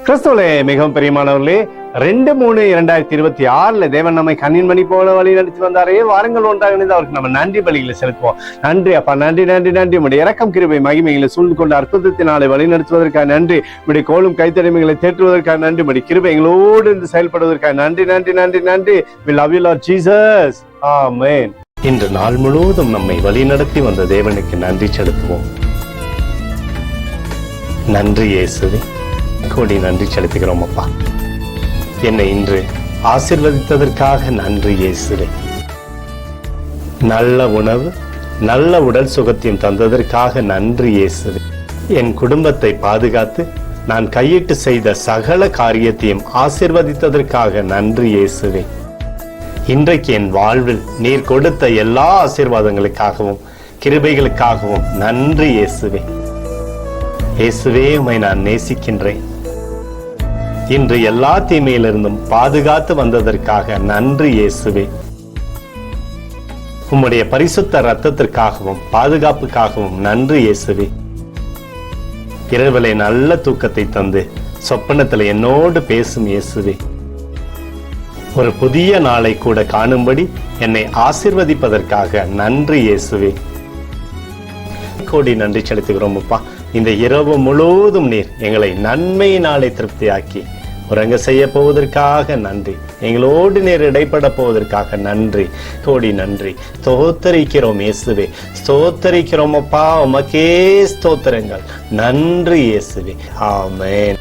கிறிஸ்துவிலே மிகவும் பிரியமானவர்களே, 2/3/2026 தேவன் நம்மை கண்ணின் மணி போல வழி நடத்தி வந்தாரே. வாரங்கள் ஒன்றாக இணைந்து அவருக்கு நம்ம நன்றி பலிகளை செலுத்துவோம். நன்றி அப்பா, நன்றி நன்றி நன்றி. உடைய இரக்கம் கிருபை மகிமைகளை சூழ்ந்து கொண்டு அற்புதத்தினாலே வழி நடத்துவதற்காக நன்றி. உடைய கோலும் கைத்தறிமைகளை தேற்றுவதற்காக நன்றி. உடைய கிருபை எங்களோடு இருந்து செயல்படுவதற்காக நன்றி நன்றி நன்றி நன்றி. We love you Lord Jesus. Amen. இன்று நாள் முழுவதும் நம்மை வழி நடத்தி வந்த தேவனுக்கு நன்றி செலுத்துவோம். நன்றி இயேசுவே, கோடி நன்றி செலுத்துகிறோம் அப்பா. என்னை இன்று ஆசீர்வதித்ததற்காக நன்றி இயேசுவே. நல்ல உணவு, நல்ல உடல் சுகத்தையும் தந்ததற்காக நன்றி இயேசுவே. என் குடும்பத்தை பாதுகாத்து நான் கையிட்டு செய்த சகல காரியத்தையும் ஆசீர்வதித்ததற்காக நன்றி இயேசுவே. இன்றைக்கு என் வாழ்வில் நீர் கொடுத்த எல்லா ஆசீர்வாதங்களுக்காகவும் கிருபைகளுக்காகவும் நன்றி இயேசுவே. இயேசுவே, உம்மை நான் நேசிக்கின்றேன். இன்று எல்லா தீமையிலிருந்தும் பாதுகாத்து வந்ததற்காக நன்றி இயேசுவே. உம்முடைய பரிசுத்த இரத்தத்திற்காகவும் பாதுகாப்புக்காகவும் நன்றி இயேசுவே. இரவிலே நல்ல தூக்கத்தை தந்து சொப்பனத்தில் என்னோடு பேசும் இயேசுவே. ஒரு புதிய நாளை கூட காணும்படி என்னை ஆசீர்வதிப்பதற்காக நன்றி இயேசுவே. கோடி நன்றி செலுத்துகிறோம் அப்பா. இந்த இரவு முழுவதும் நீர் எங்களை நன்மையினாலே திருப்தியாக்கி உறங்க செய்ய போவதற்காக நன்றி. எங்களோடு நீர் இடைப்பட போவதற்காக நன்றி. கோடி நன்றி. ஸ்தோத்தரிக்கிறோம் இயேசுவே, ஸ்தோத்தரிக்கிறோம் அப்பா. உமக்கே ஸ்தோத்திரங்கள். நன்றி இயேசுவே. ஆமென்.